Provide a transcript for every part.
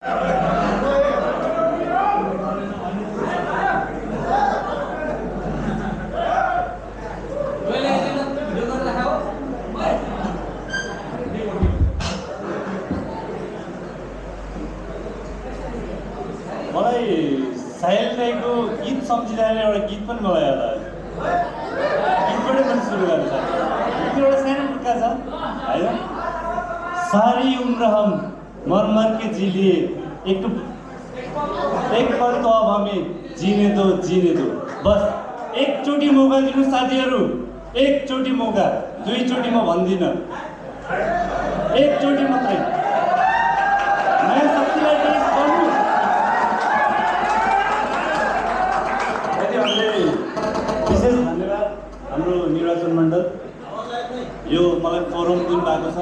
मलाई साहिल दाईको गीत सम्झिँदाखेरि एउटा गीत पनि मलाई याद आयो। गीतबाटै पनि सुरु गर्नु छ। गीतको एउटा सानो टुक्का छ होइन, सारी उम्र हम मर मर के जी लिए एक पल तो अब हमें जीने दो बस एकचोटि मौका दिनु साथीहरू, एकचोटि मौका, दुईचोटि म भन्दिनँ, एकचोटि मात्रै नयाँ शक्तिलाई टेस्ट गर्नु। विशेष धन्यवाद हाम्रो निर्वाचन मण्डल, यो मलाई फोरम दिनुभएको छ।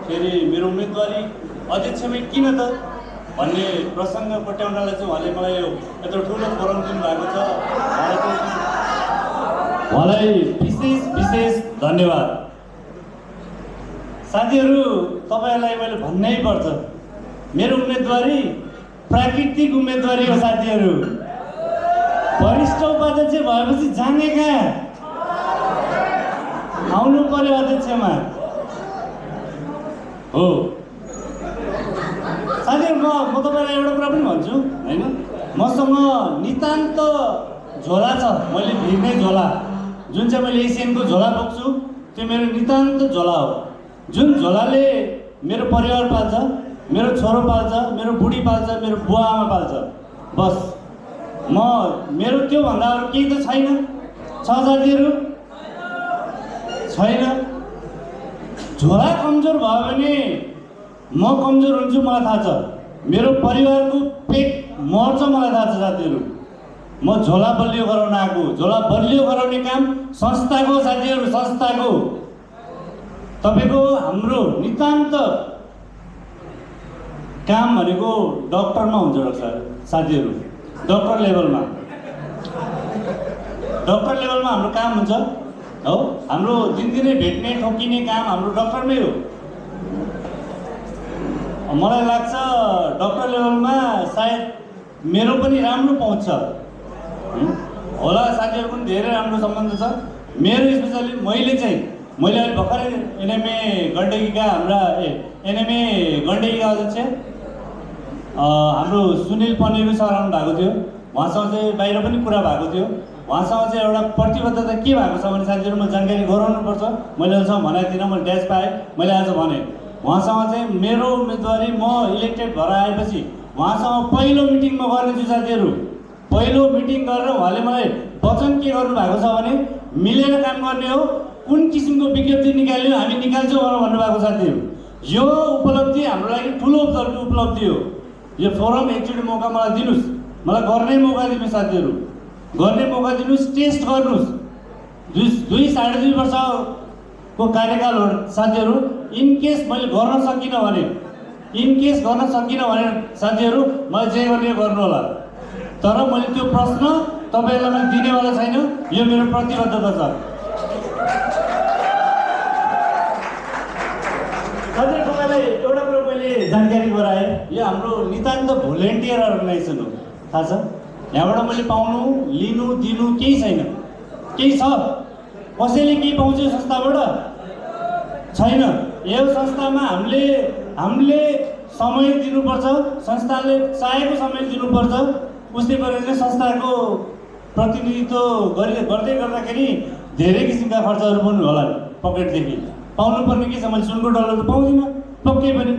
फेरि मेरो उम्मेदवारी अध्यक्षमै किन त भन्ने प्रसङ्ग कोट्याउनलाई चाहिँ उहाँले मलाई यत्रो ठुलो फोरम दिनुभएको छ। उहाँलाई विशेष धन्यवाद। साथीहरू, तपाईँहरूलाई मैले भन्नै पर्छ, मेरो उम्मेदवारी प्राकृतिक उम्मेदवारी हो साथीहरू। वरिष्ठ उपाध्यक्ष भएपछि जाने कहाँ, आउनु पर्यो अध्यक्षमा हो। साथीहरू, म तपाईँलाई एउटा कुरा पनि भन्छु होइन, मसँग नितान्त झोला छ, मैले भिर्ने झोला, जुन चाहिँ मैले एसियनको झोला बोक्छु, त्यो मेरो नितान्त झोला हो। जुन झोलाले मेरो परिवार पाल्छ, मेरो छोरो पाल्छ, मेरो बुढी पाल्छ, मेरो बुवा आमा पाल्छ। बस मेरो त्योभन्दा अरू केही त छैन। छ साथीहरू, छैन। झोला कमजोर भयो भने म कमजोर हुन्छु, मलाई थाहा छ। मेरो परिवारको पेट मर्छ, मलाई थाहा छ साथीहरू। म झोला बलियो गराउन आएको। झोला बलियो गराउने काम संस्थाको साथीहरू, संस्थाको। तपाईँको हाम्रो नितान्त काम भनेको डक्टरमा हुन्छ साथीहरू। डक्टर लेभलमा हाम्रो काम हुन्छ हो। हाम्रो दिनदिनै भेट्ने ठोकिने काम हाम्रो डक्टरमै हो। मलाई लाग्छ डक्टर लेभलमा सायद मेरो पनि राम्रो पहुँच छ होला, साथीहरू पनि धेरै राम्रो सम्बन्ध छ। मेरो स्पेसली मैले अहिले भर्खरै एनएमए गण्डकीका अध्यक्ष हाम्रो सुनिल पनेरू सर आउनु भएको थियो। उहाँसँग चाहिँ बाहिर पनि कुरा भएको थियो। उहाँसँग चाहिँ एउटा प्रतिबद्धता के भएको छ भने साथीहरू, म जानकारी गराउनुपर्छ। मैले अहिलेसम्म भनेको थिइनँ, मैले ड्यास पाएँ, मैले आज भने। उहाँसँग चाहिँ मेरो उम्मेदवारी म इलेक्टेड भएर आएपछि उहाँसँग पहिलो मिटिङमा गर्नेछु साथीहरू। पहिलो मिटिङ गरेर उहाँले मलाई वचन के गर्नुभएको छ भने मिलेर काम गर्ने हो, कुन किसिमको विज्ञप्ति निकाल्यो हामी निकाल्छौँ भन्नुभएको साथीहरू। यो उपलब्धि हाम्रो लागि ठुलो उपलब्धि हो। यो फोरम एकचोटि मौका मलाई दिनुहोस्, मलाई गर्ने मौका दिनुहोस् साथीहरू, गर्ने मौका दिनुहोस्, टेस्ट गर्नुहोस्। 2.5 वर्षको कार्यकाल हो साथीहरू। इनकेस मैले गर्न सकिनँ भने साथीहरू, मलाई जे गर्ने गर्नु होला। तर मैले त्यो प्रश्न तपाईँहरूलाई मैले दिनेवाला छैन, यो मेरो प्रतिबद्धता छ। साथीहरू, तपाईँलाई एउटा कुरो मैले जानकारी गराएँ, यो हाम्रो नितान्त भोलिन्टियर अर्गनाइजेसन हो, थाहा छ। यहाँबाट मैले पाउनु लिनु दिनु केही छैन। केही छ कसैले केही पाउँछ यो संस्थाबाट? छैन। यो संस्थामा हामीले समय दिनुपर्छ, संस्थाले चाहेको समय दिनुपर्छ। उसले गरेर संस्थाको प्रतिनिधित्व गर्दै गर्दाखेरि धेरै किसिमका खर्चहरू पनि होला पकेटदेखि। पाउनुपर्ने के छ, मैले सुनको डलर त पाउँदिनँ पक्कै पनि।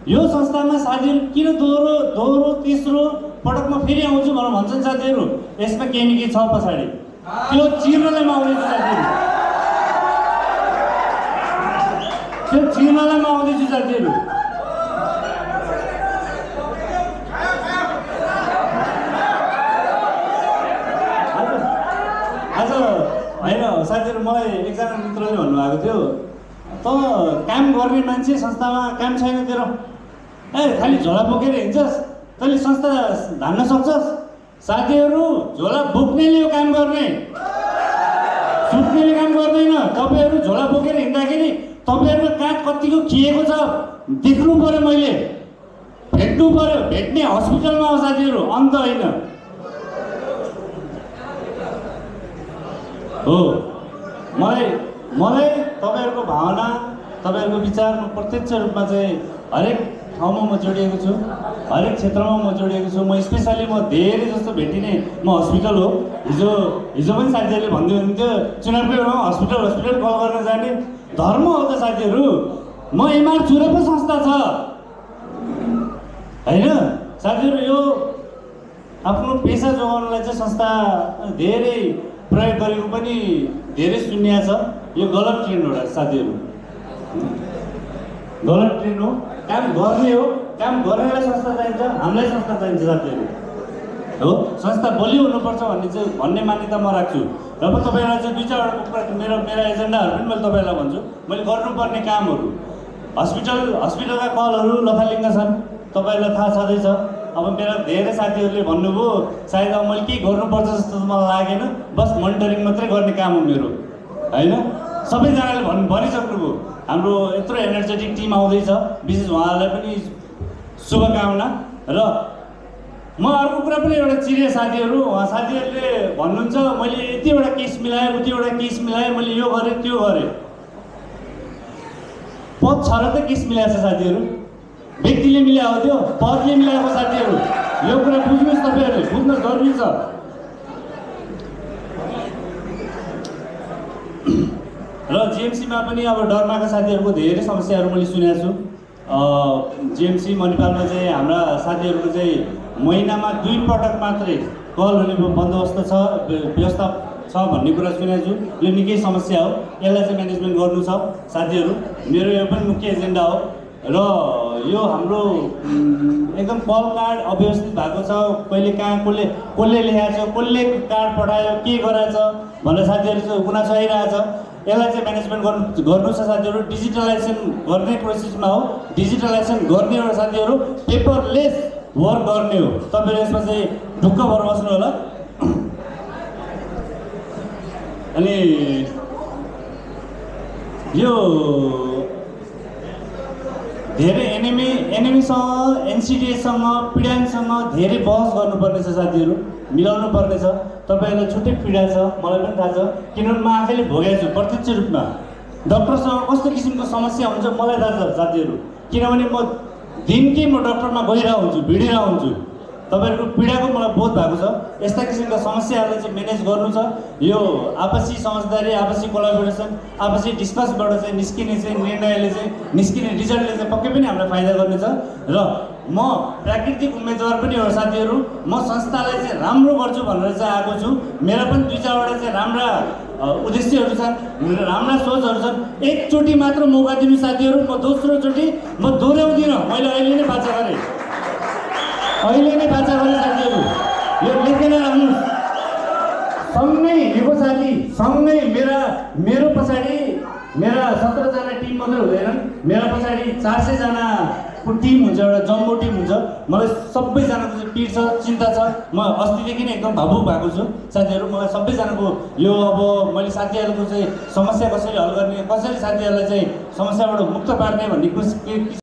यो संस्थामा साथीहरू किन दोहोरो तेस्रो पटकमा फेरि आउँछु भनेर भन्छन् साथीहरू, यसमा केही न केही छ पछाडि। त्यो चिर्नलाई म आउँदैछु साथीहरू, साथीहरू। आज होइन साथीहरू, मलाई एकजना मित्रले भन्नुभएको थियो, त काम गर्ने मान्छे संस्थामा काम छैन तेरो, खालि झोला बोकेर हिँड्छस्, तैँले संस्था धान्न सक्छस्? साथीहरू, झोला बोक्नेले यो काम गर्ने, सुत्नेले काम गर्दैन। तपाईँहरू झोला बोकेर हिँड्दाखेरि तपाईँहरूको काँध कतिको खिएको छ देख्नु पर्यो। मैले भेट्नु पर्यो, भेट्ने हस्पिटलमा हो साथीहरू, अन्त होइन हो। मलाई तपाईँहरूको भावना, तपाईँहरूको विचारमा प्रत्यक्ष रूपमा चाहिँ हरेक ठाउँमा म जोडिएको छु, हरेक क्षेत्रमा म जोडिएको छु। म स्पेसली म धेरै जस्तो भेटिने म हस्पिटल हो। हिजो पनि साथीहरूले भन्दै हुनुहुन्थ्यो चुनावको बेलामा हस्पिटल कल गर्न जाने धर्म हो त साथीहरू। म एमआर चुरे पो संस्था छ होइन साथीहरू। यो आफ्नो पेसा जोगाउनलाई चाहिँ संस्था धेरै प्रयोग गरेको पनि धेरै सुन्या छ। यो गलत ट्रेन्ड हो साथीहरू, गलत ट्रेन्ड हो। काम गर्ने हो, काम गर्नेलाई संस्था चाहिन्छ, हामीलाई संस्था चाहिन्छ साथीहरू हो। संस्था बलियो हुनुपर्छ भन्ने मान्यता म राख्छु। र म तपाईँहरूलाई चाहिँ 2-4वटा कुरा मेरा एजेन्डाहरू पनि मैले तपाईँहरूलाई भन्छु। मैले गर्नुपर्ने कामहरू, हस्पिटलका कलहरू लथालिङ्ग छन्, तपाईँहरूलाई थाहा छँदैछ। अब मेरा धेरै साथीहरूले भन्नुभयो सायद अब मैले केही गर्नुपर्छ जस्तो मलाई लागेन, बस मोनिटरिङ मात्रै गर्ने काम हो मेरो होइन। सबैजनाले भनिसक्नुभयो। हाम्रो यत्रो एनर्जेटिक टिम आउँदैछ, विशेष उहाँहरूलाई पनि शुभकामना। र म अर्को कुरा पनि एउटा चिरे साथीहरूले भन्नुहुन्छ मैले यतिवटा केस मिलाएँ, उतिवटा केस मिलाएँ, मैले यो गरेँ त्यो गरेँ। पद छ र त केस मिलाएको छ साथीहरू, व्यक्तिले मिलाएको थियो, पदले मिलाएको साथीहरू। यो कुरा बुझ्नुहोस्, तपाईँहरूले बुझ्न जरुरी छ। र जिएमसीमा पनि अब डरमाका साथीहरूको धेरै समस्याहरू मैले सुनेको छु। जिएमसी मणिपालमा चाहिँ हाम्रा साथीहरूको चाहिँ महिनामा 2 पटक मात्रै कल हुने बन्दोबस्त छ, व्यवस्था छ भन्ने कुरा सुनेको छु। यो निकै समस्या हो, यसलाई चाहिँ म्यानेजमेन्ट गर्नु छ साथीहरू। मेरो यो पनि मुख्य एजेन्डा हो। र यो हाम्रो एकदम कल कार्ड अव्यवस्थित भएको छ। कहिले कहाँ कसले लेखाएको छ, कसले कार्ड पठायो, के गराएछ भनेर साथीहरू चाहिँ गुनासो आइरहेछ। यसलाई चाहिँ म्यानेजमेन्ट गर्नु छ साथीहरू। डिजिटलाइजेसन गर्ने कोसिसमा हो, डिजिटलाइजेसन गर्ने हो साथीहरू, पेपरलेस वर्क गर्ने हो। तपाईँहरू यसमा चाहिँ ढुक्क भएर बस्नु होला। अनि यो धेरै एनएमईसँग, एनसिडिएसँग, पिडानसँग धेरै बहस गर्नुपर्ने छ साथीहरू, मिलाउनु पर्ने छ। तपाईँहरूलाई छुट्टै पीडा छ, मलाई पनि थाहा छ, किनभने म आफैले भोगेको छु प्रत्यक्ष रूपमा। डक्टरसँग कस्तो किसिमको समस्या हुन्छ मलाई थाहा छ साथीहरू, किनभने म दिनकै म डक्टरमा गइरहेको हुन्छु, भिडिरहेको हुन्छु। तपाईँहरूको पीडाको मलाई बोध भएको छ। यस्ता किसिमका समस्याहरूलाई चाहिँ म्यानेज गर्नु छ। यो आपसी समझदारी, आपसी कोलाबोरेसन, आपसी डिस्कसबाट चाहिँ निस्किने चाहिँ निर्णयले चाहिँ निस्किने रिजल्टले चाहिँ पक्कै पनि हामीलाई फाइदा गर्नेछ। र म प्राकृतिक उम्मेदवार पनि हो साथीहरू। म संस्थालाई चाहिँ राम्रो गर्छु भनेर चाहिँ आएको छु। मेरा पनि 2-4वटा चाहिँ राम्रा उद्देश्यहरू छन्, राम्रा सोचहरू छन्। एकचोटि मात्र मौका दिनु साथीहरू, म दोस्रोचोटि म दोहोऱ्याउँदिनँ। मैले अहिले नै बाचा गरेँ साथीहरू। यो लेखेर राख्नुहोस्। सँगै हिँडेको साथी, सँगै मेरो पछाडि मेरा 17जना टिम मात्रै हुँदैनन्, मेरा पछाडि 400 जनाको टिम हुन्छ, एउटा जम्बो टिम हुन्छ। मलाई सबैजनाको चाहिँ पीड छ, चिन्ता छ। म अस्तिदेखि नै एकदम भावुक भएको छु साथीहरू। मलाई सबैजनाको यो अब मैले साथीहरूको चाहिँ समस्या कसरी हल गर्ने, कसरी साथीहरूलाई चाहिँ समस्याबाट मुक्त पार्ने भन्ने